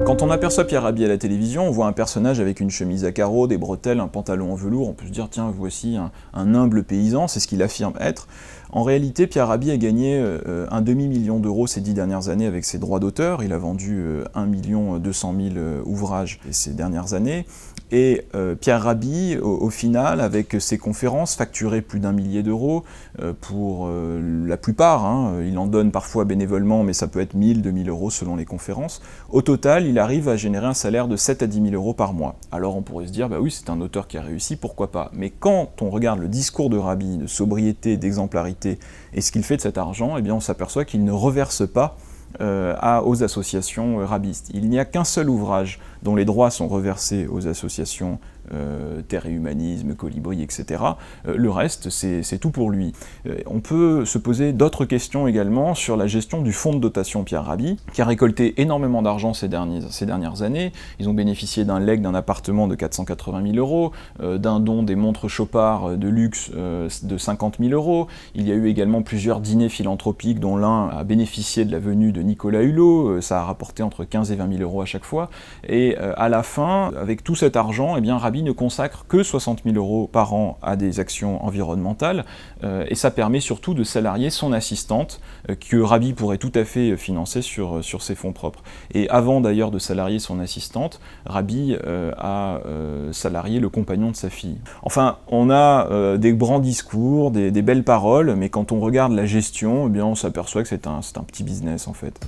Quand on aperçoit Pierre Rabhi à la télévision, on voit un personnage avec une chemise à carreaux, des bretelles, un pantalon en velours, on peut se dire tiens, voici un humble paysan, c'est ce qu'il affirme être. En réalité, Pierre Rabhi a gagné un demi-million d'euros ces 10 dernières années avec ses droits d'auteur, il a vendu 1 200 000 ouvrages ces dernières années, et Pierre Rabhi, au final, avec ses conférences, facturait plus d'1 millier d'euros pour la plupart, hein, il en donne parfois bénévolement, mais ça peut être 1000, 2000 euros selon les conférences. Au total, il arrive à générer un salaire de 7 à 10 000 euros par mois. Alors on pourrait se dire, bah oui, c'est un auteur qui a réussi, pourquoi pas. Mais quand on regarde le discours de Rabhi, de sobriété, d'exemplarité, et ce qu'il fait de cet argent, eh bien on s'aperçoit qu'il ne reverse pas aux associations rabhistes. Il n'y a qu'un seul ouvrage dont les droits sont reversés aux associations Terre et Humanisme, Colibri, etc. Le reste, c'est tout pour lui. On peut se poser d'autres questions également sur la gestion du fonds de dotation Pierre Rabhi, qui a récolté énormément d'argent ces dernières années. Ils ont bénéficié d'un legs d'un appartement de 480 000 euros, d'un don des montres Chopard de luxe de 50 000 euros. Il y a eu également plusieurs dîners philanthropiques, dont l'un a bénéficié de la venue de Nicolas Hulot. Ça a rapporté entre 15 et 20 000 euros à chaque fois. Et à la fin, avec tout cet argent, eh bien, Rabhi ne consacre que 60 000 euros par an à des actions environnementales, et ça permet surtout de salarier son assistante, que Rabhi pourrait tout à fait financer sur ses fonds propres. Et avant d'ailleurs de salarier son assistante, Rabhi a salarié le compagnon de sa fille. Enfin, on a des grands discours, des belles paroles, mais quand on regarde la gestion, eh bien, on s'aperçoit que c'est un petit business en fait.